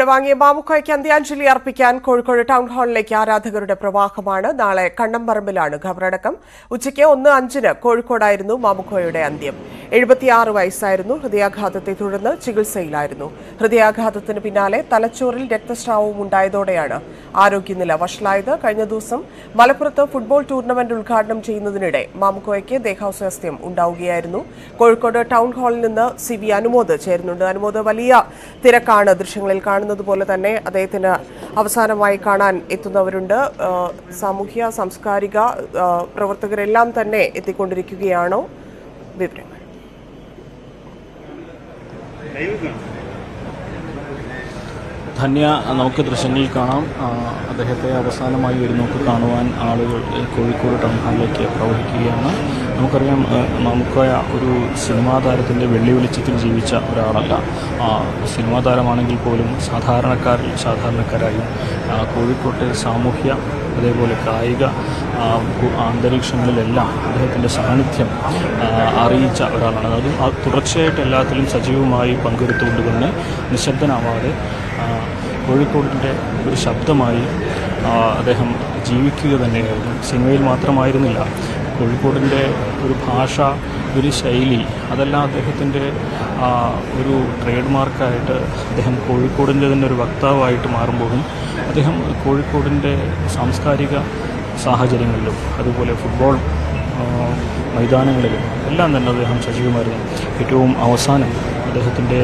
ഏറ്റുവാങ്ങിയ മാമുക്കോയ്ക്ക് അന്ത്യാഞ്ജലി അർപ്പിക്കാൻ കോഴിക്കോട് ടൗൺ ഹാളിലേക്ക് ആരാധകരുടെ പ്രവാഹമാണ്. നാളെ കണ്ണംപറമ്പിലാണ് ഖബറടക്കം. ഉച്ചയ്ക്ക് 1:05 കോഴിക്കോടായിരുന്നു മാമുക്കോയുടെ അന്ത്യം. 76 വയസ്സായിരുന്നു. ഹൃദയാഘാതത്തെ തുടർന്ന് ചികിത്സയിലായിരുന്നു. ഹൃദയാഘാതത്തിന് പിന്നാലെ തലച്ചോറിൽ രക്തസ്രാവവും ഉണ്ടായതോടെയാണ് ആരോഗ്യനില വഷളായത്. കഴിഞ്ഞ ദിവസം മലപ്പുറത്ത് ഫുട്ബോൾ ടൂർണമെന്റ് ഉദ്ഘാടനം ചെയ്യുന്നതിനിടെ മാമുക്കോയ്ക്ക് ദേഹാസ്വാസ്ഥ്യം ഉണ്ടാവുകയായിരുന്നു. കോഴിക്കോട് ടൗൺ ഹാളിൽ നിന്ന് CV അനുമോദ് ചേരുന്നുണ്ട്. അനുമോദ്, വലിയ തിരക്കാണ് ദൃശ്യങ്ങളിൽ കാണുന്നത് പോലെ തന്നെ. അദ്ദേഹത്തിന് അവസാനമായി കാണാൻ എത്തുന്നവരുണ്ട്. സാമൂഹ്യ സാംസ്കാരിക പ്രവർത്തകരെല്ലാം തന്നെ എത്തിക്കൊണ്ടിരിക്കുകയാണോ? വിവരങ്ങൾ ധന്യ, നമുക്ക് ദൃശ്യങ്ങളിൽ കാണാം. അദ്ദേഹത്തെ അവസാനമായി ഒരു നോക്ക് കാണുവാൻ ആളുകൾ കോഴിക്കോട് ടൗൺ ഹാളിലേക്ക് പ്രവഹിക്കുകയാണ്. നമുക്കറിയാം, മാമുക്കോയ ഒരു സിനിമാ താരത്തിൻ്റെ വെള്ളി വെളിച്ചത്തിൽ ജീവിച്ച ഒരാളല്ല. സിനിമാ താരമാണെങ്കിൽ പോലും സാധാരണക്കാരായും കോഴിക്കോട്ടെ സാമൂഹ്യ അതേപോലെ കായിക അന്തരീക്ഷങ്ങളിലെല്ലാം അദ്ദേഹത്തിൻ്റെ സാന്നിധ്യം അറിയിച്ച ഒരാളാണ്. അത് തുടർച്ചയായിട്ട് എല്ലാത്തിലും സജീവമായി പങ്കെടുത്തുകൊണ്ട് തന്നെ നിശബ്ദനാവാതെ കോഴിക്കോടിൻ്റെ ഒരു ശബ്ദമായി അദ്ദേഹം ജീവിക്കുക തന്നെയായിരുന്നു. സിനിമയിൽ മാത്രമായിരുന്നില്ല, കോഴിക്കോടിൻ്റെ ഒരു ഭാഷ, ഒരു ശൈലി, അതെല്ലാം അദ്ദേഹത്തിൻ്റെ ഒരു ട്രേഡ് മാർക്കായിട്ട് അദ്ദേഹം കോഴിക്കോടിൻ്റെ തന്നെ ഒരു വക്താവായിട്ട് മാറുമ്പോഴും അദ്ദേഹം കോഴിക്കോടിൻ്റെ സാംസ്കാരിക സാഹചര്യങ്ങളിലും അതുപോലെ ഫുട്ബോൾ മൈതാനങ്ങളിലും എല്ലാം തന്നെ അദ്ദേഹം സജീവമായിരുന്നു. ഏറ്റവും അവസാനം അദ്ദേഹത്തിൻ്റെ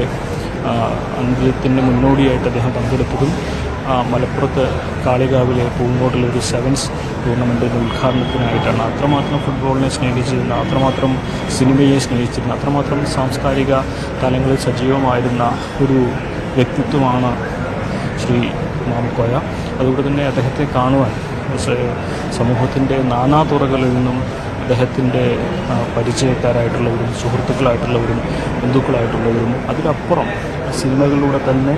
അന്ത്യത്തിന് മുന്നോടിയായിട്ട് അദ്ദേഹം പങ്കെടുത്തതും മലപ്പുറത്ത് കാളികാവിലെ പൂങ്കോട്ടിലെ ഒരു സെവൻസ് ടൂർണമെൻറ്റിൻ്റെ ഉദ്ഘാടനത്തിനായിട്ടാണ്. അത്രമാത്രം ഫുട്ബോളിനെ സ്നേഹിച്ചിരുന്ന, അത്രമാത്രം സിനിമയെ സ്നേഹിച്ചിരുന്ന, അത്രമാത്രം സാംസ്കാരിക തലങ്ങളിൽ സജീവമായിരുന്ന ഒരു വ്യക്തിത്വമാണ് ശ്രീ മാമുക്കോയ. അതുകൊണ്ട് തന്നെ അദ്ദേഹത്തെ കാണുവാൻ സമൂഹത്തിൻ്റെ നാനാതുറകളിൽ നിന്നും അദ്ദേഹത്തിൻ്റെ പരിചയക്കാരായിട്ടുള്ളവരും സുഹൃത്തുക്കളായിട്ടുള്ളവരും ബന്ധുക്കളായിട്ടുള്ളവരും അതിലപ്പുറം സിനിമകളിലൂടെ തന്നെ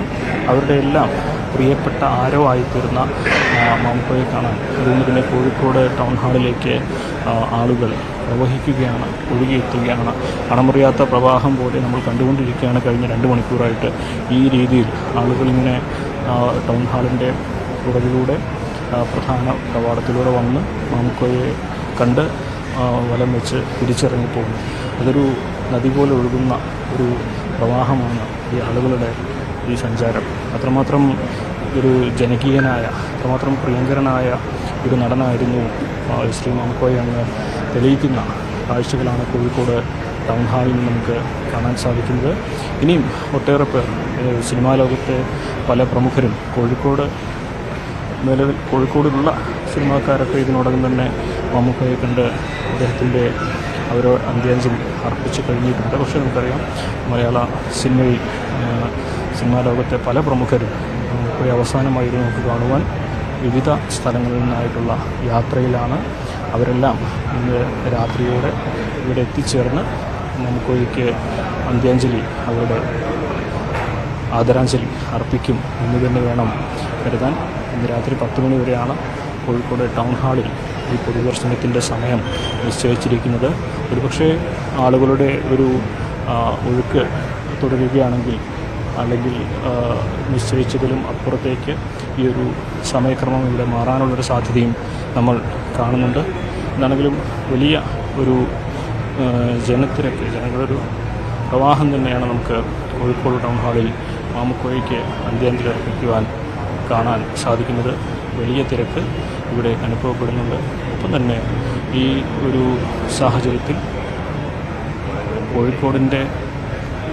അവരുടെ എല്ലാം പ്രിയപ്പെട്ട ആരോ ആയിത്തീർന്ന മാമുക്കോയെ കാണാൻ അതുകൊണ്ട് തന്നെ കോഴിക്കോട് ടൗൺ ഹാളിലേക്ക് ആളുകൾ പ്രവഹിക്കുകയാണ്, ഒഴുകിയെത്തുകയാണ്. അണമുറിയാത്ത പ്രവാഹം പോലെ നമ്മൾ കണ്ടുകൊണ്ടിരിക്കുകയാണ്. കഴിഞ്ഞ 2 മണിക്കൂറായിട്ട് ഈ രീതിയിൽ ആളുകളിങ്ങനെ ടൗൺ ഹാളിൻ്റെ പുറകിലൂടെ പ്രധാന കവാടത്തിലൂടെ വന്ന് മാമുക്കോയെ കണ്ട് വലം വെച്ച് തിരിച്ചിറങ്ങിപ്പോകുന്നു. അതൊരു നദി പോലെ ഒഴുകുന്ന ഒരു പ്രവാഹമാണ് ഈ ആളുകളുടെ ഈ സഞ്ചാരം. അത്രമാത്രം ഒരു ജനകീയനായ, അത്രമാത്രം പ്രിയങ്കരനായ ഒരു നടനായിരുന്നു ശ്രീ മാമുക്കോയ എന്ന് തെളിയിക്കുന്ന കാഴ്ചകളാണ് കോഴിക്കോട് ടൗൺ ഹാളിൽ നമുക്ക് കാണാൻ സാധിക്കുന്നത്. ഇനിയും ഒട്ടേറെ പേർ, സിനിമാ ലോകത്തെ പല പ്രമുഖരും കോഴിക്കോടിലുള്ള സിനിമാക്കാരൊക്കെ ഇതിനോടകം തന്നെ മാമുക്കോയെ കണ്ട് അദ്ദേഹത്തിൻ്റെ അവരോ അന്ത്യാഞ്ജലി അർപ്പിച്ച് കഴിഞ്ഞിട്ടുണ്ട്. പക്ഷേ നമുക്കറിയാം, മലയാള സിനിമാ ലോകത്തെ പല പ്രമുഖരും മാമുക്കോയെ അവസാനമായിരുന്നു നമുക്ക് കാണുവാൻ വിവിധ സ്ഥലങ്ങളിൽ നിന്നായിട്ടുള്ള യാത്രയിലാണ്. അവരെല്ലാം ഇന്ന് രാത്രിയോടെ ഇവിടെ എത്തിച്ചേർന്ന് മാമുക്കോയ്ക്ക് അന്ത്യാഞ്ജലി, അവരുടെ ആദരാഞ്ജലി അർപ്പിക്കും എന്ന് തന്നെ വേണം കരുതാൻ. ഇന്ന് രാത്രി 10 മണി വരെയാണ് കോഴിക്കോട് ടൗൺ ഹാളിൽ ഈ പൊതുദർശനത്തിൻ്റെ സമയം നിശ്ചയിച്ചിരിക്കുന്നത്. ഒരുപക്ഷെ ആളുകളുടെ ഒരു ഒഴുക്ക് തുടരുകയാണെങ്കിൽ, അല്ലെങ്കിൽ നിശ്ചയിച്ചതിലും അപ്പുറത്തേക്ക് ഈ ഒരു സമയക്രമം ഇവിടെ മാറാനുള്ളൊരു സാധ്യതയും നമ്മൾ കാണുന്നുണ്ട്. എന്താണെങ്കിലും വലിയ ഒരു ജനങ്ങളൊരു പ്രവാഹം തന്നെയാണ് നമുക്ക് കോഴിക്കോട് ടൗൺ ഹാളിൽ മാമുക്കോയ്ക്ക് അന്ത്യാഞ്ജലി അർപ്പിക്കുവാൻ കാണാൻ സാധിക്കുന്നത്. വലിയ തിരക്ക് ഇവിടെ അനുഭവപ്പെടുന്നുണ്ട്. ഒപ്പം തന്നെ ഈ ഒരു സാഹചര്യത്തിൽ കോഴിക്കോടിൻ്റെ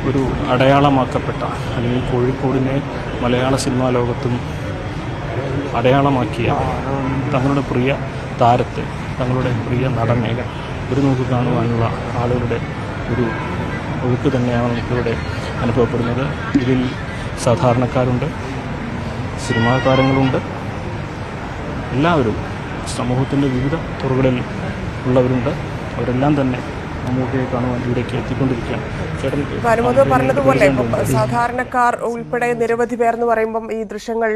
ഒരു അടയാളമാക്കപ്പെട്ട, അല്ലെങ്കിൽ കോഴിക്കോടിനെ മലയാള സിനിമാ ലോകത്തും അടയാളമാക്കിയ തങ്ങളുടെ പ്രിയ താരത്തെ, തങ്ങളുടെ പ്രിയ നടനെ ഒരു നോക്ക് കാണുവാനുള്ള ആളുകളുടെ ഒരു ഒഴുക്ക് തന്നെയാണ് നമുക്കിവിടെ അനുഭവപ്പെടുന്നത്. ഇതിൽ സാധാരണക്കാരുണ്ട്, സിനിമാ താരങ്ങളുണ്ട്, എല്ലാവരും സമൂഹത്തിൻ്റെ വിവിധ തുറകളിൽ ഉള്ളവരുണ്ട്. അവരെല്ലാം തന്നെ മമ്മൂക്കയെ കാണുവാൻ ഇവിടേക്ക് എത്തിക്കൊണ്ടിരിക്കുകയാണ്. അനുമോദ് പറഞ്ഞതുപോലെ സാധാരണക്കാർ ഉൾപ്പെടെ നിരവധി പേർ എന്ന് പറയുമ്പം ഈ ദൃശ്യങ്ങൾ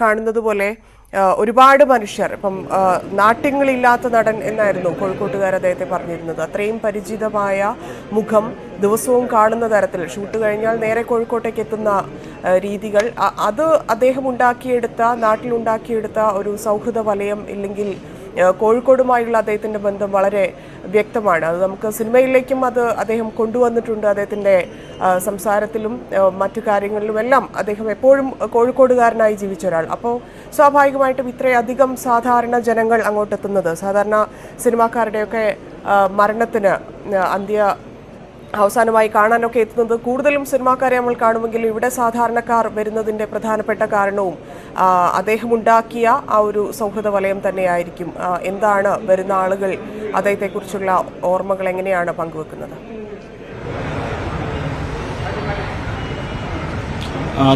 കാണുന്നത് പോലെ ഒരുപാട് മനുഷ്യർ ഇപ്പം നാട്യങ്ങളില്ലാത്ത നടൻ എന്നായിരുന്നു കോഴിക്കോട്ടുകാർ അദ്ദേഹത്തെ പറഞ്ഞിരുന്നത്. അത്രയും പരിചിതമായ മുഖം, ദിവസവും കാണുന്ന തരത്തിൽ ഷൂട്ട് കഴിഞ്ഞാൽ നേരെ കോഴിക്കോട്ടേക്ക് എത്തുന്ന രീതികൾ, അത് അദ്ദേഹം ഉണ്ടാക്കിയെടുത്ത, നാട്ടിലുണ്ടാക്കിയെടുത്ത ഒരു സൗഹൃദ വലയം ഇല്ലെങ്കിൽ കോഴിക്കോടുമായുള്ള അദ്ദേഹത്തിൻ്റെ ബന്ധം വളരെ വ്യക്തമാണ്. അത് നമുക്ക് സിനിമയിലേക്കും അത് അദ്ദേഹം കൊണ്ടുവന്നിട്ടുണ്ട്. അദ്ദേഹത്തിൻ്റെ സംസാരത്തിലും മറ്റു കാര്യങ്ങളിലുമെല്ലാം അദ്ദേഹം എപ്പോഴും കോഴിക്കോടുകാരനായി ജീവിച്ച ഒരാൾ. അപ്പോൾ സ്വാഭാവികമായിട്ടും ഇത്രയധികം സാധാരണ ജനങ്ങൾ അങ്ങോട്ടെത്തുന്നത്, സാധാരണ സിനിമാക്കാരുടെയൊക്കെ മരണത്തിന് അവസാനമായി കാണാനൊക്കെ എത്തുന്നത് കൂടുതലും സിനിമാക്കാരെ നമ്മൾ കാണുമെങ്കിൽ ഇവിടെ സാധാരണക്കാർ വരുന്നതിൻ്റെ പ്രധാനപ്പെട്ട കാരണവും അദ്ദേഹം ഉണ്ടാക്കിയ ആ ഒരു സൗഹൃദ വലയം തന്നെയായിരിക്കും. എന്താണ് വരുന്ന ആളുകൾ അദ്ദേഹത്തെക്കുറിച്ചുള്ള ഓർമ്മകൾ എങ്ങനെയാണ് പങ്കുവെക്കുന്നത്?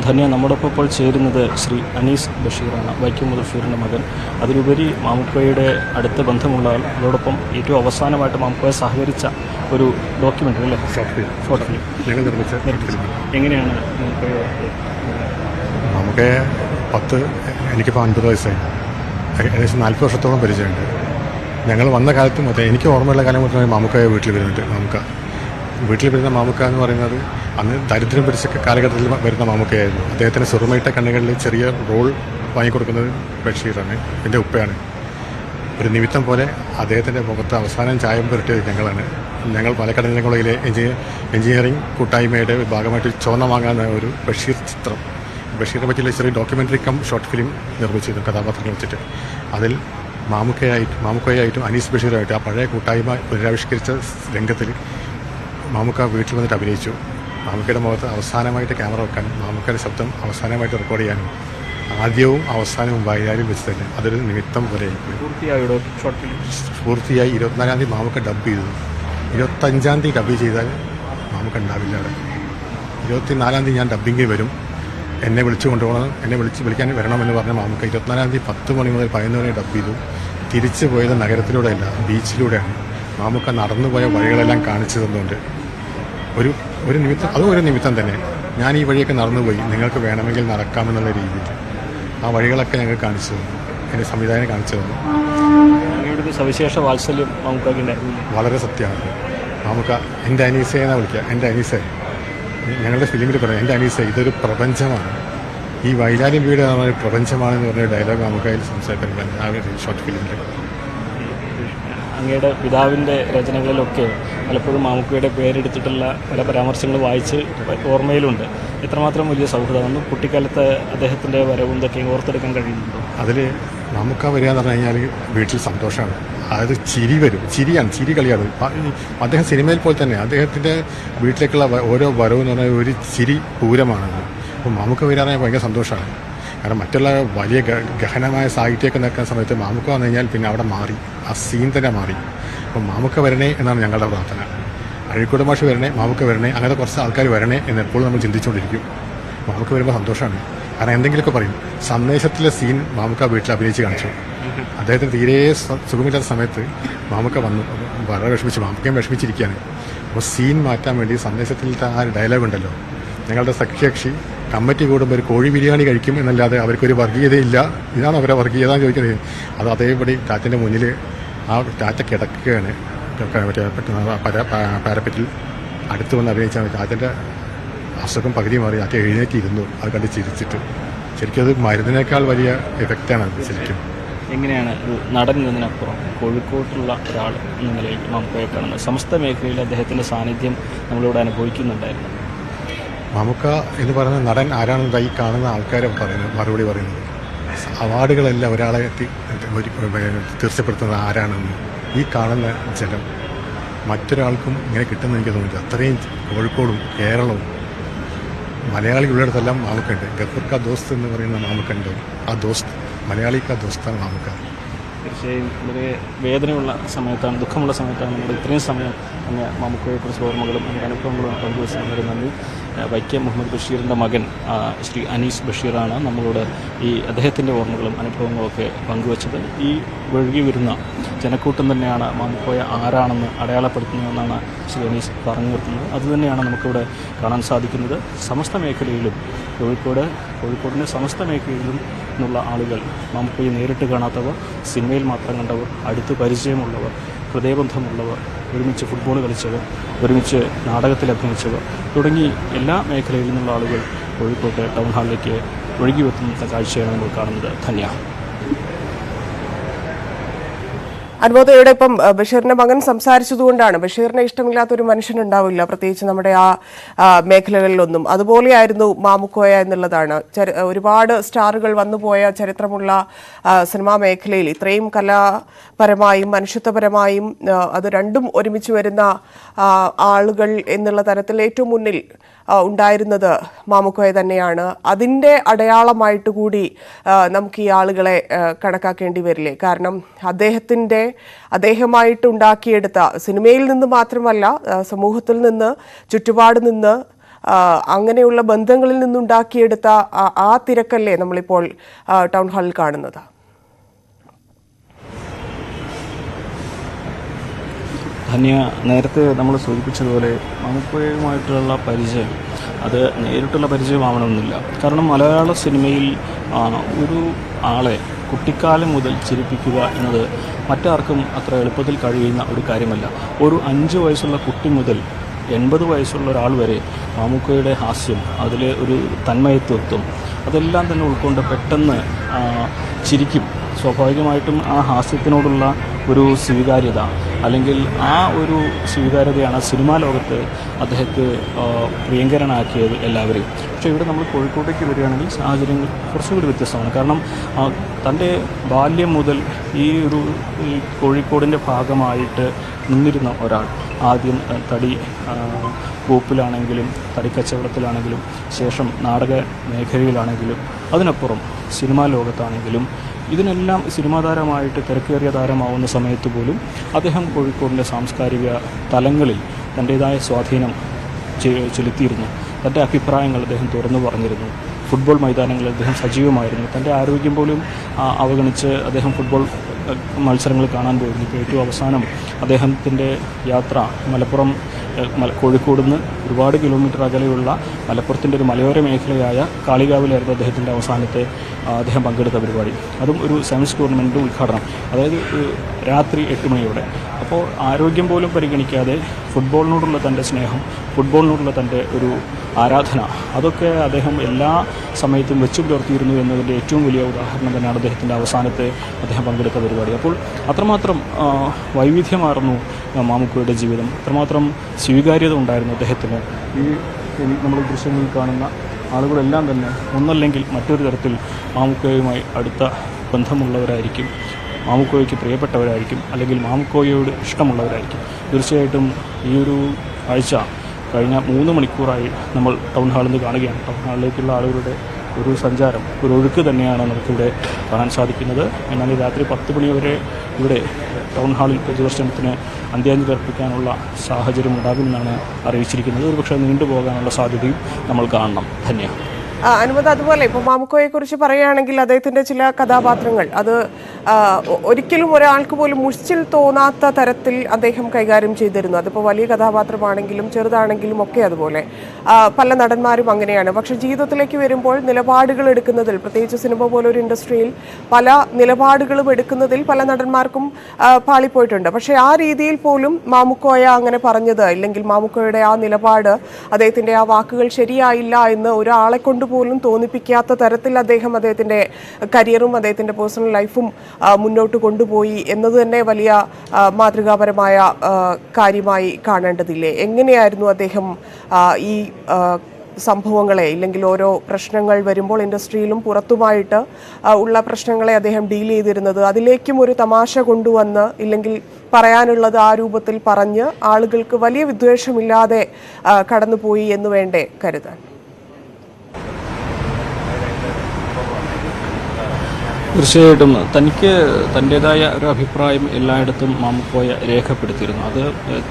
ധന്യ, നമ്മോടൊപ്പം ഇപ്പോൾ ചേരുന്നത് ശ്രീ അനീസ് ബഷീറാണ്, വൈക്കം മുദഫീറിൻ്റെ മകൻ. അതിലുപരി മാമുക്കോയുടെ അടുത്ത ബന്ധമുള്ള ആൾ, അതോടൊപ്പം ഏറ്റവും അവസാനമായിട്ട് മാമുക്കോയെ സഹകരിച്ച ഒരു ഡോക്യുമെൻ്ററി അല്ലേ, ഷോർട്ട് ഫിലിം ഞങ്ങൾ നിർമ്മിച്ച എങ്ങനെയാണ് മാമുക്കയെ എനിക്കിപ്പോൾ 50 വയസ്സായി, ഏകദേശം 40 വർഷത്തോളം പരിചയമുണ്ട്. ഞങ്ങൾ വന്ന കാലത്തും മറ്റേ എനിക്ക് ഓർമ്മയുള്ള കാലം മുതൽ മാമുക്കയെ വീട്ടിൽ വരുന്നുണ്ട്. വീട്ടിൽ വരുന്ന മാമുക്ക എന്ന് പറയുന്നത് അന്ന് ദരിദ്രം പിടിച്ച കാലഘട്ടത്തിൽ വരുന്ന മാമുക്കയായിരുന്നു. അദ്ദേഹത്തിന് സുറുമയിട്ട കണ്ണുകളിൽ ചെറിയ റോൾ വാങ്ങിക്കൊടുക്കുന്നത് ബഷീറാണ്, എൻ്റെ ഉപ്പയാണ്. ഒരു നിമിത്തം പോലെ അദ്ദേഹത്തിൻ്റെ മുഖത്ത് അവസാനം ചായം പുരട്ടിയത് ഞങ്ങളാണ്. ഞങ്ങൾ പാലക്കാട് കോളേജിലെ എഞ്ചിനീയറിംഗ് കൂട്ടായ്മയുടെ ഭാഗമായിട്ട് ചോന്ന വാങ്ങാൻ ഒരു ബഷീർ ചിത്രം, ബഷീറിനെ പറ്റിയുള്ള ചെറിയ ഡോക്യുമെൻ്ററി കം ഷോർട്ട് ഫിലിം നിർമ്മിച്ചിരുന്നു, കഥാപാത്രങ്ങൾ വെച്ചിട്ട്. അതിൽ മാമുക്കയായിട്ടും അനീസ് ബഷീറായിട്ടും ആ പഴയ കൂട്ടായ്മ പുനരാവിഷ്കരിച്ച രംഗത്തിൽ മാമുക്ക വീട്ടിൽ വന്നിട്ട് അഭിനയിച്ചു. മാമുക്കയുടെ മുഖത്ത് അവസാനമായിട്ട് ക്യാമറ വെക്കാനും മാമുക്കയുടെ ശബ്ദം അവസാനമായിട്ട് റെക്കോർഡ് ചെയ്യാനും ആദ്യവും അവസാനവും വൈകാര്യം വെച്ച് തന്നെ അതൊരു നിമിത്തം പോലെ പൂർത്തിയായി. 24-ാം തീയതി മാമുക്ക ഡബ് ചെയ്തു. 25-ാം തീയതി ഡബ് ചെയ്താൽ മാമുക്ക ഉണ്ടാവില്ല അവിടെ. 24-ാം തീയതി ഞാൻ ഡബ്ബിങ്ങിൽ വരും, എന്നെ വിളിച്ചു കൊണ്ടുപോകണം, എന്നെ വിളിക്കാൻ വരണമെന്ന് പറഞ്ഞ മാമുക്ക 24-ാം തീയതി 10 മണി മുതൽ 11 വരെ ഡബ് ചെയ്തു. തിരിച്ചു പോയത് നഗരത്തിലൂടെയല്ല, ബീച്ചിലൂടെയാണ്. മാമുക്ക നടന്നുപോയ വഴികളെല്ലാം കാണിച്ചു തന്നുകൊണ്ട് ഒരു നിമിത്തം, അതും ഒരു നിമിത്തം തന്നെ. ഞാൻ ഈ വഴിയൊക്കെ നടന്നുപോയി, നിങ്ങൾക്ക് വേണമെങ്കിൽ നടക്കാമെന്നുള്ള രീതിയിൽ ആ വഴികളൊക്കെ ഞങ്ങൾ കാണിച്ചു തന്നു, എൻ്റെ സംവിധാനം കാണിച്ചു തന്നു. സവിശേഷ വാത്സല്യം മാമുക്കയുണ്ടായിരുന്നു. വളരെ സത്യമാണ്. മാമുക്ക എൻ്റെ അനീസ എന്നാണ് വിളിക്കുക. എൻ്റെ അനീസ, ഞങ്ങളുടെ ഫിലിമിൽ പറയാം, എൻ്റെ അനീസ ഇതൊരു പ്രപഞ്ചമാണ്, ഈ വൈലാര്യം വീട് ഒരു പ്രപഞ്ചമാണെന്ന് പറഞ്ഞ ഡയലോഗ് മാമുക്കയിൽ സംസാരിക്കാൻ ആ ഒരു ഷോർട്ട് ഫിലിമിൽ. അങ്ങയുടെ പിതാവിൻ്റെ രചനകളിലൊക്കെ പലപ്പോഴും മാമുക്കയുടെ പേരെടുത്തിട്ടുള്ള പല പരാമർശങ്ങൾ വായിച്ച് ഓർമ്മയിലുണ്ട്. എത്രമാത്രം വലിയ സൗഹൃദമാണ് കുട്ടിക്കാലത്ത് അദ്ദേഹത്തിൻ്റെ വരവും ഇതൊക്കെ ഓർത്തെടുക്കാൻ കഴിയുന്നുണ്ടോ? അതിൽ മാമുക്ക വരിക എന്ന് പറഞ്ഞു കഴിഞ്ഞാൽ വീട്ടിൽ സന്തോഷമാണ്. അതായത് ചിരി വരും, ചിരി കളിയാണ്. അദ്ദേഹം സിനിമയിൽ പോലെ തന്നെ അദ്ദേഹത്തിൻ്റെ വീട്ടിലേക്കുള്ള ഓരോ വരവും എന്ന് പറഞ്ഞാൽ ഒരു ചിരി പൂരമാണത്. അപ്പോൾ മാമുക്ക വരിക ഭയങ്കര സന്തോഷമാണ്. കാരണം മറ്റുള്ള വലിയ ഗഹനമായ സാഹിത്യമൊക്കെ നിൽക്കുന്ന സമയത്ത് മാമുക്ക വന്നു കഴിഞ്ഞാൽ പിന്നെ അവിടെ മാറി, ആ സീൻ തന്നെ മാറി. അപ്പം മാമുക്ക വരണേ എന്നാണ് ഞങ്ങളുടെ പ്രാർത്ഥന. അഴീക്കോട് മാഷ് വരണേ, മാമുക്ക വരണേ, അങ്ങനത്തെ കുറച്ച് ആൾക്കാർ വരണേ എന്ന് എപ്പോഴും നമ്മൾ ചിന്തിച്ചുകൊണ്ടിരിക്കും. മാമുക്ക വരുമ്പോൾ സന്തോഷമാണ്. കാരണം എന്തെങ്കിലുമൊക്കെ പറയും. സന്ദേശത്തിലെ സീൻ മാമുക്ക വീട്ടിൽ അഭിനയിച്ച് കാണിച്ചു. അദ്ദേഹത്തിന് തീരെ സുഖമില്ലാത്ത സമയത്ത് മാമുക്ക വന്നു, വളരെ മാമുക്കയും വിഷമിച്ചിരിക്കുകയാണ്. അപ്പോൾ സീൻ മാറ്റാൻ വേണ്ടി സന്ദേശത്തിലത്തെ ആ ഡയലോഗ് ഉണ്ടല്ലോ, ഞങ്ങളുടെ സഖ്യകക്ഷി കമ്മിറ്റി കൂടുമ്പോൾ ഒരു കോഴി ബിരിയാണി കഴിക്കും എന്നല്ലാതെ അവർക്കൊരു വർഗീയതയില്ല, ഇതാണ് അവരെ വർഗീയത എന്ന് ചോദിക്കുന്നത്. അത് അതേപടി ടാറ്റൻ്റെ മുന്നിൽ ആ ടാറ്റ കിടക്കുകയാണ്, മറ്റേ പാരപ്പറ്റിൽ അടുത്ത് വന്ന് അഭിനയിച്ചാൽ ടാറ്റൻ്റെ അസുഖം പകുതി മാറി, ടാറ്റ എഴുന്നേറ്റിരുന്നു. അത് കണ്ട് ചിരിച്ചിട്ട് ശരിക്കും അത് മരുന്നിനേക്കാൾ വലിയ എഫക്റ്റാണ് അത് ശരിക്കും. എങ്ങനെയാണ് ഒരു നടൻ എന്നതിനപ്പുറം കോഴിക്കോട്ടുള്ള ഒരാൾ എന്ന നിലയിൽ മാമുക്കയെ കാണുന്നത്? സമസ്ത മേഖലയിൽ അദ്ദേഹത്തിൻ്റെ സാന്നിധ്യം നമ്മളിവിടെ അനുഭവിക്കുന്നുണ്ടായിരുന്നു. മാമുക്ക എന്ന് പറയുന്ന നടൻ ആരാണെന്ന് ഈ കാണുന്ന ആൾക്കാരെ മറുപടി പറയുന്നത്. അവാർഡുകളെല്ലാം ഒരാളെ തീർച്ചപ്പെടുത്തുന്നത് ആരാണെന്ന് ഈ കാണുന്ന ജനം മറ്റൊരാൾക്കും ഇങ്ങനെ കിട്ടുമെന്ന് എനിക്ക് തോന്നുന്നില്ല. അത്രയും കോഴിക്കോടും കേരളവും മലയാളികളുള്ളിടത്തെല്ലാം മാമുക്കുണ്ട്. ഗഫൂർക്ക ദോസ്ത് എന്ന് പറയുന്ന മാമുക്കുണ്ട്. ആ ദോസ്ത് മലയാളിക്ക ദോസ്താണ് മാമുക്ക. തീർച്ചയായും വളരെ വേദനയുള്ള സമയത്താണ്, ദുഃഖമുള്ള സമയത്താണ് നമ്മൾ ഇത്രയും സമയം അങ്ങ് മാമുക്കോയെക്കുറിച്ച് ഓർമ്മകളും അങ്ങ് അനുഭവങ്ങളും പങ്കുവെച്ചതിന് നന്ദി. വൈക്കം മുഹമ്മദ് ബഷീറിൻ്റെ മകൻ ശ്രീ അനീസ് ബഷീറാണ് നമ്മളോട് ഈ അദ്ദേഹത്തിൻ്റെ ഓർമ്മകളും അനുഭവങ്ങളും ഒക്കെ പങ്കുവച്ചത്. ഈ ഒഴുകി വരുന്ന ജനക്കൂട്ടം തന്നെയാണ് മാമുക്കോയ ആരാണെന്ന് അടയാളപ്പെടുത്തുന്നതെന്നാണ് ശ്രീ അനീസ് പറഞ്ഞു നിർത്തുന്നത്. അതുതന്നെയാണ് നമുക്കിവിടെ കാണാൻ സാധിക്കുന്നത്. സമസ്ത മേഖലയിലും കോഴിക്കോടിൻ്റെ സമസ്ത മേഖലയിലും നിന്നുള്ള ആളുകൾ മാമുക്കോയെ നേരിട്ട് കാണാത്തവർ, സിനിമയിൽ മാത്രം കണ്ടവർ, അടുത്ത് പരിചയമുള്ളവർ, ഹൃദയബന്ധമുള്ളവർ, ഒരുമിച്ച് ഫുട്ബോൾ കളിച്ചവർ, ഒരുമിച്ച് നാടകത്തിൽ അഭിനയിച്ചവർ തുടങ്ങി എല്ലാ മേഖലയിൽ നിന്നുള്ള ആളുകൾ കോഴിക്കോട്ടെ ടൗൺ ഹാളിലേക്ക് ഒഴുകി എത്തുന്ന കാഴ്ചയാണ് നമ്മൾ കാണുന്നത്. ധന്യ. അനുമോദയുടെ ഇപ്പം ബഷീറിന്റെ മകൻ സംസാരിച്ചതുകൊണ്ടാണ്. ബഷീറിനെ ഇഷ്ടമില്ലാത്തൊരു മനുഷ്യനുണ്ടാവില്ല, പ്രത്യേകിച്ച് നമ്മുടെ ആ മേഖലകളിലൊന്നും. അതുപോലെയായിരുന്നു മാമുക്കോയ എന്നുള്ളതാണ്. ഒരുപാട് സ്റ്റാറുകൾ വന്നുപോയ ചരിത്രമുള്ള സിനിമാ മേഖലയിൽ ഇത്രയും കലാപരമായും മനുഷ്യത്വപരമായും അത് രണ്ടും ഒരുമിച്ച് വരുന്ന ആളുകൾ എന്നുള്ള തരത്തിൽ ഏറ്റവും മുന്നിൽ ഉണ്ടായിരുന്നത് മാമുക്കോയ തന്നെയാണ്. അതിൻ്റെ അടയാളമായിട്ട് കൂടി നമുക്ക് ഈ ആളുകളെ കണക്കാക്കേണ്ടി വരില്ലേ? കാരണം അദ്ദേഹമായിട്ട് ഉണ്ടാക്കിയെടുത്ത സിനിമയിൽ നിന്ന് മാത്രമല്ല, സമൂഹത്തിൽ നിന്ന്, ചുറ്റുപാട് നിന്ന്, അങ്ങനെയുള്ള ബന്ധങ്ങളിൽ നിന്നുണ്ടാക്കിയെടുത്ത ആ തിരക്കല്ലേ നമ്മളിപ്പോൾ ടൗൺ ഹാളിൽ കാണുന്നത്. ധന്യ, നേരത്തെ നമ്മൾ സൂചിപ്പിച്ചതുപോലെ മാമുക്കോയുമായിട്ടുള്ള പരിചയം അത് നേരിട്ടുള്ള പരിചയമാവണമെന്നില്ല. കാരണം മലയാള സിനിമയിൽ ഒരു ആളെ കുട്ടിക്കാലം മുതൽ ചിരിപ്പിക്കുക എന്നത് മറ്റാർക്കും അത്ര എളുപ്പത്തിൽ കഴിയുന്ന ഒരു കാര്യമല്ല. ഒരു 5 വയസ്സുള്ള കുട്ടി മുതൽ 80 വയസ്സുള്ള ഒരാൾ വരെ മാമുക്കോയുടെ ഹാസ്യം, അതിലെ ഒരു തന്മയത്വം, അതെല്ലാം തന്നെ ഉൾക്കൊണ്ട് പെട്ടെന്ന് ചിരിക്കും. സ്വാഭാവികമായിട്ടും ആ ഹാസ്യത്തിനോടുള്ള ഒരു സ്വീകാര്യത, അല്ലെങ്കിൽ ആ ഒരു സ്വീകാര്യതയാണ് സിനിമാ ലോകത്ത് അദ്ദേഹത്തെ പ്രിയങ്കരനാക്കിയത് എല്ലാവരെയും. പക്ഷേ ഇവിടെ നമ്മൾ കോഴിക്കോട്ടേക്ക് വരികയാണെങ്കിൽ സാഹചര്യങ്ങൾ കുറച്ചും കൂടി വ്യത്യസ്തമാണ്. കാരണം തൻ്റെ ബാല്യം മുതൽ ഈ കോഴിക്കോടിൻ്റെ ഭാഗമായിട്ട് നിന്നിരുന്ന ഒരാൾ, ആദ്യം തടി കൂപ്പിലാണെങ്കിലും തടിക്കച്ചവടത്തിലാണെങ്കിലും ശേഷം നാടക മേഖലയിലാണെങ്കിലും അതിനപ്പുറം സിനിമാ ലോകത്താണെങ്കിലും ഇതിനെല്ലാം സിനിമാ താരമായിട്ട് തിരക്കേറിയ താരമാവുന്ന സമയത്ത് പോലും അദ്ദേഹം കോഴിക്കോടിൻ്റെ സാംസ്കാരിക തലങ്ങളിൽ തൻ്റേതായ സ്വാധീനം ചെലുത്തിയിരുന്നു. തൻ്റെ അഭിപ്രായങ്ങൾ അദ്ദേഹം തുറന്നു പറഞ്ഞിരുന്നു. ഫുട്ബോൾ മൈതാനങ്ങളിൽ അദ്ദേഹം സജീവമായിരുന്നു. തൻ്റെ ആരോഗ്യം പോലും അവഗണിച്ച് അദ്ദേഹം ഫുട്ബോൾ മത്സരങ്ങൾ കാണാൻ പോയിരുന്നു. ഇപ്പോൾ ഏറ്റവും അവസാനം അദ്ദേഹത്തിൻ്റെ യാത്ര കോഴിക്കോട് നിന്ന് ഒരുപാട് കിലോമീറ്റർ അകലെയുള്ള മലപ്പുറത്തിൻ്റെ ഒരു മലയോര മേഖലയായ കാളികാവിലായിരുന്നു അദ്ദേഹത്തിൻ്റെ അവസാനത്തെ അദ്ദേഹം പങ്കെടുത്ത പരിപാടി. അതും ഒരു സെവൻസ് ടൂർണമെൻ്റ് ഉദ്ഘാടനം, അതായത് രാത്രി 8 മണിയോടെ. അപ്പോൾ ആരോഗ്യം പോലും പരിഗണിക്കാതെ ഫുട്ബോളിനോടുള്ള തൻ്റെ സ്നേഹം, ഫുട്ബോളിനോടുള്ള തൻ്റെ ഒരു ആരാധന, അതൊക്കെ അദ്ദേഹം എല്ലാ സമയത്തും വെച്ചു പുലർത്തിയിരുന്നു എന്നതിൻ്റെ ഏറ്റവും വലിയ ഉദാഹരണം തന്നെയാണ് അദ്ദേഹത്തിൻ്റെ അവസാനത്തെ അദ്ദേഹം പങ്കെടുത്ത പരിപാടി. അപ്പോൾ അത്രമാത്രം വൈവിധ്യമാർന്നു മാമുക്കോയുടെ ജീവിതം, അത്രമാത്രം സ്വീകാര്യത ഉണ്ടായിരുന്നു അദ്ദേഹത്തിന്. ഈ നമ്മൾ ദൃശ്യങ്ങളിൽ കാണുന്ന ആളുകളെല്ലാം തന്നെ ഒന്നല്ലെങ്കിൽ മറ്റൊരു തരത്തിൽ മാമുക്കോയുമായി അടുത്ത ബന്ധമുള്ളവരായിരിക്കും, മാമുക്കോയ്ക്ക് പ്രിയപ്പെട്ടവരായിരിക്കും, അല്ലെങ്കിൽ മാമുക്കോയോട് ഇഷ്ടമുള്ളവരായിരിക്കും. തീർച്ചയായിട്ടും ഈ ഒരു കാഴ്ച കഴിഞ്ഞ 3 മണിക്കൂറായി നമ്മൾ ടൗൺ ഹാളിൽ നിന്ന് കാണുകയാണ്. ടൗൺ ഹാളിലേക്കുള്ള ആളുകളുടെ ഒരു സഞ്ചാരം, ഒരു ഒഴുക്ക് തന്നെയാണ് നമുക്കിവിടെ കാണാൻ സാധിക്കുന്നത്. എന്നാൽ രാത്രി 10 മണി വരെ ഇവിടെ ടൗൺ ഹാളിൽ പൊതുദർശനത്തിന് അന്ത്യാഞ്ജലി അർപ്പിക്കാനുള്ള സാഹചര്യം ഉണ്ടാകുമെന്നാണ് അറിയിച്ചിരിക്കുന്നത്. ഒരുപക്ഷെ നീണ്ടുപോകാനുള്ള സാധ്യതയും നമ്മൾ കാണണം. ധന്യ. അനുമത, അതുപോലെ ഇപ്പോൾ മാമുക്കോയെക്കുറിച്ച് പറയുകയാണെങ്കിൽ അദ്ദേഹത്തിൻ്റെ ചില കഥാപാത്രങ്ങൾ അത് ഒരിക്കലും ഒരാൾക്ക് പോലും മുഷിച്ചിൽ തോന്നാത്ത തരത്തിൽ അദ്ദേഹം കൈകാര്യം ചെയ്തിരുന്നു. അതിപ്പോൾ വലിയ കഥാപാത്രമാണെങ്കിലും ചെറുതാണെങ്കിലും ഒക്കെ അതുപോലെ പല നടന്മാരും അങ്ങനെയാണ്. പക്ഷേ ജീവിതത്തിലേക്ക് വരുമ്പോൾ നിലപാടുകൾ എടുക്കുന്നതിൽ, പ്രത്യേകിച്ച് സിനിമ പോലൊരു ഇൻഡസ്ട്രിയിൽ പല നിലപാടുകളും എടുക്കുന്നതിൽ പല നടന്മാർക്കും പാളിപ്പോയിട്ടുണ്ട്. പക്ഷേ ആ രീതിയിൽ പോലും മാമുക്കോയ അങ്ങനെ പറഞ്ഞത്, ഇല്ലെങ്കിൽ മാമുക്കോയുടെ ആ നിലപാട്, അദ്ദേഹത്തിൻ്റെ ആ വാക്കുകൾ ശരിയായില്ല എന്ന് ഒരാളെ കൊണ്ട് പോലും തോന്നിപ്പിക്കാത്ത തരത്തിൽ അദ്ദേഹത്തിൻ്റെ കരിയറും അദ്ദേഹത്തിൻ്റെ പേഴ്സണൽ ലൈഫും മുന്നോട്ട് കൊണ്ടുപോയി എന്നത് തന്നെ വലിയ മാതൃകാപരമായ കാര്യമായി കാണേണ്ടതില്ലേ? എങ്ങനെയായിരുന്നു അദ്ദേഹം ഈ സംഭവങ്ങളെ, ഇല്ലെങ്കിൽ ഓരോ പ്രശ്നങ്ങൾ വരുമ്പോൾ ഇൻഡസ്ട്രിയിലും പുറത്തുമായിട്ട് ഉള്ള പ്രശ്നങ്ങളെ അദ്ദേഹം ഡീൽ ചെയ്തിരുന്നത്? അതിലേക്കും ഒരു തമാശ കൊണ്ടുവന്ന്, ഇല്ലെങ്കിൽ പറയാനുള്ളത് ആ രൂപത്തിൽ പറഞ്ഞ് ആളുകൾക്ക് വലിയ വിദ്വേഷമില്ലാതെ കടന്നുപോയി എന്ന് വേണ്ടേ കരുതാൻ? തീർച്ചയായിട്ടും തനിക്ക് തൻ്റേതായ ഒരു അഭിപ്രായം എല്ലായിടത്തും മാമുക്കോയ രേഖപ്പെടുത്തിയിരുന്നു. അത്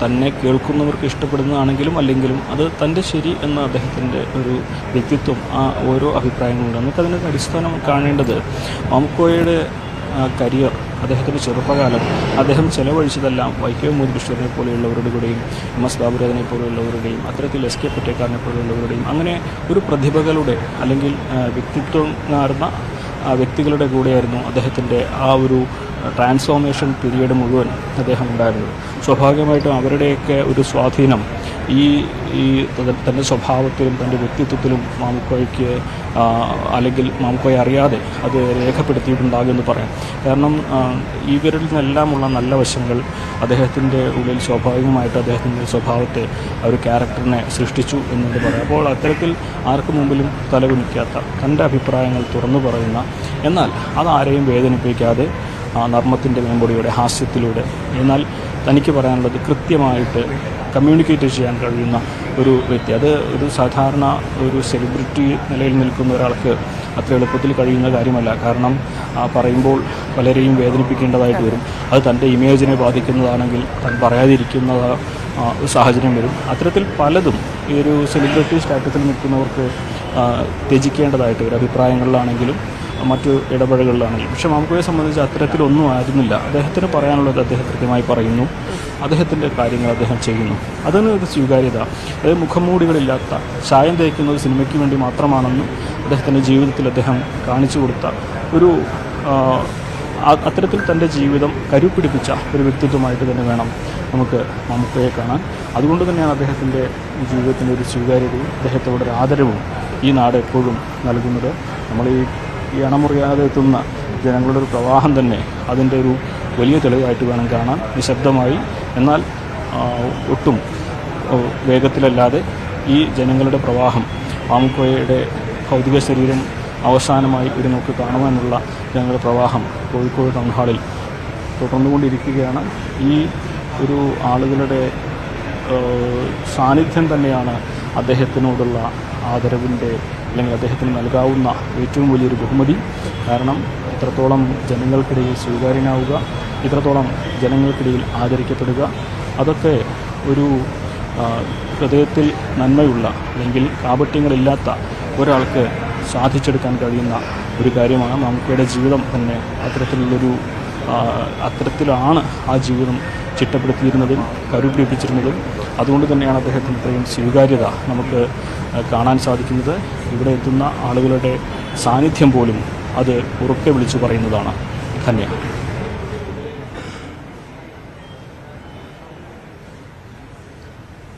തന്നെ കേൾക്കുന്നവർക്ക് ഇഷ്ടപ്പെടുന്നതാണെങ്കിലും അല്ലെങ്കിലും അത് തൻ്റെ ശരി എന്ന അദ്ദേഹത്തിൻ്റെ ഒരു വ്യക്തിത്വം, ആ ഓരോ അഭിപ്രായങ്ങളുണ്ട്. നമുക്കതിനൊരു അടിസ്ഥാനം കാണേണ്ടത് മാമുക്കോയുടെ കരിയർ, അദ്ദേഹത്തിൻ്റെ ചെറുപ്പകാലം അദ്ദേഹം ചെലവഴിച്ചതെല്ലാം വൈക്കം മുഹമ്മദ് ബഷീറിനെ പോലെയുള്ളവരുടെ കൂടെയും MS ബാബുരാജിനെ പോലെയുള്ളവരുടെയും അത്തരത്തിൽ SK പൊറ്റേക്കാരനെ പോലെയുള്ളവരുടെയും അങ്ങനെ ഒരു പ്രതിഭകളുടെ അല്ലെങ്കിൽ വ്യക്തിത്വമാർന്ന വ്യക്തികളുടെ കൂടെയായിരുന്നു അദ്ദേഹത്തിൻ്റെ ആ ഒരു ട്രാൻസ്ഫോർമേഷൻ പീരീഡ് മുഴുവൻ അദ്ദേഹം ഉണ്ടായിരുന്നത്. സ്വാഭാവികമായിട്ടും അവരുടെയൊക്കെ ഒരു സ്വാധീനം ഈ തൻ്റെ സ്വഭാവത്തിലും തൻ്റെ വ്യക്തിത്വത്തിലും മാമുക്കോയ്ക്ക് അല്ലെങ്കിൽ മാമുക്കോയെ അറിയാതെ അത് രേഖപ്പെടുത്തിയിട്ടുണ്ടാകുമെന്ന് പറയാം. കാരണം ഇവരിൽ നിന്നെല്ലാമുള്ള നല്ല വശങ്ങൾ അദ്ദേഹത്തിൻ്റെ ഉള്ളിൽ സ്വാഭാവികമായിട്ട് അദ്ദേഹത്തിൻ്റെ സ്വഭാവത്തെ ഒരു ക്യാരക്ടറിനെ സൃഷ്ടിച്ചു എന്നത് പറയാം. അപ്പോൾ അത്തരത്തിൽ ആർക്കു മുമ്പിലും തലകുനിക്കാത്ത, തൻ്റെ അഭിപ്രായങ്ങൾ തുറന്നു പറയുന്ന, എന്നാൽ അതാരെയും വേദനിപ്പിക്കാതെ നർമ്മത്തിൻ്റെ മേമ്പൊടിയുടെ ഹാസ്യത്തിലൂടെ, എന്നാൽ തനിക്ക് പറയാനുള്ളത് കൃത്യമായിട്ട് കമ്മ്യൂണിക്കേറ്റ് ചെയ്യാൻ കഴിയുന്ന ഒരു വ്യക്തി. അത് ഒരു സാധാരണ ഒരു സെലിബ്രിറ്റി നിലയിൽ നിൽക്കുന്ന ഒരാൾക്ക് അത്ര എളുപ്പത്തിൽ കഴിയുന്ന കാര്യമല്ല. കാരണം പറയുമ്പോൾ പലരെയും വേദനിപ്പിക്കേണ്ടതായിട്ട് വരും. അത് തൻ്റെ ഇമേജിനെ ബാധിക്കുന്നതാണെങ്കിൽ താൻ പറയാതിരിക്കുന്ന സാഹചര്യം വരും. അത്തരത്തിൽ പലതും ഈ ഒരു സെലിബ്രിറ്റി സ്റ്റാറ്റസിൽ നിൽക്കുന്നവർക്ക് ത്യജിക്കേണ്ടതായിട്ട് വരും, അഭിപ്രായങ്ങളിലാണെങ്കിലും മറ്റു ഇടപെടലുകളിലാണെങ്കിലും. പക്ഷേ മാമുക്കോയെ സംബന്ധിച്ച് അത്തരത്തിലൊന്നും ആയിരുന്നില്ല. അദ്ദേഹത്തിന് പറയാനുള്ളത് അദ്ദേഹം കൃത്യമായി പറയുന്നു, അദ്ദേഹത്തിൻ്റെ കാര്യങ്ങൾ അദ്ദേഹം ചെയ്യുന്നു. അതിന് ഒരു സ്വീകാര്യത, അതായത് മുഖംമൂടികളില്ലാത്ത, ചായം തേക്കുന്നത് സിനിമയ്ക്ക് വേണ്ടി മാത്രമാണെന്ന് അദ്ദേഹത്തിൻ്റെ ജീവിതത്തിൽ അദ്ദേഹം കാണിച്ചു കൊടുത്ത ഒരു അത്തരത്തിൽ തൻ്റെ ജീവിതം കരുപിടിപ്പിച്ച ഒരു വ്യക്തിത്വമായിട്ട് തന്നെ വേണം നമുക്ക് മാമുക്കോയെ കാണാൻ. അതുകൊണ്ട് തന്നെയാണ് അദ്ദേഹത്തിൻ്റെ ജീവിതത്തിൻ്റെ ഒരു സ്വീകാര്യതയും അദ്ദേഹത്തോടെ ഒരു ആദരവും ഈ നാട് എപ്പോഴും നൽകുന്നത്. നമ്മൾ ഈ അണമുറിയാതെ എത്തുന്ന ജനങ്ങളുടെ ഒരു പ്രവാഹം തന്നെ അതിൻ്റെ ഒരു വലിയ തെളിവായിട്ട് വേണം കാണാൻ. നിശബ്ദമായി, എന്നാൽ ഒട്ടും വേഗത്തിലല്ലാതെ ഈ ജനങ്ങളുടെ പ്രവാഹം, മാമുക്കോയുടെ ഭൗതിക ശരീരം അവസാനമായി ഒരു നോക്ക് കാണുവാനുള്ള ജനങ്ങളുടെ പ്രവാഹം കോഴിക്കോട് ടൗൺ ഹാളിൽ തുടർന്നുകൊണ്ടിരിക്കുകയാണ്. ഈ ഒരു ആളുകളുടെ സാന്നിധ്യം തന്നെയാണ് അദ്ദേഹത്തിനോടുള്ള ആദരവിൻ്റെ അല്ലെങ്കിൽ അദ്ദേഹത്തിന് നൽകാവുന്ന ഏറ്റവും വലിയൊരു ബഹുമതി. കാരണം ഇത്രത്തോളം ജനങ്ങൾക്കിടയിൽ സ്വീകാര്യനാവുക, ഇത്രത്തോളം ജനങ്ങൾക്കിടയിൽ ആദരിക്കപ്പെടുക, അതൊക്കെ ഒരു ഹൃദയത്തിൽ നന്മയുള്ള അല്ലെങ്കിൽ കാപട്യങ്ങളില്ലാത്ത ഒരാൾക്ക് സാധിച്ചെടുക്കാൻ കഴിയുന്ന ഒരു കാര്യമാണ്. മാമുക്കോയുടെ ജീവിതം തന്നെ അത്തരത്തിലാണ് ആ ജീവിതം ചിട്ടപ്പെടുത്തിയിരുന്നതും കരുപിടിപ്പിച്ചിരുന്നതും. അതുകൊണ്ട് തന്നെയാണ് അദ്ദേഹത്തിന് ഇത്രയും സ്വീകാര്യത നമുക്ക് കാണാൻ സാധിക്കുന്നത്. ഇവിടെ എത്തുന്ന ആളുകളുടെ സാന്നിധ്യം പോലും അത് ഉറക്കെ വിളിച്ചു പറയുന്നതാണ്. ധന്യ.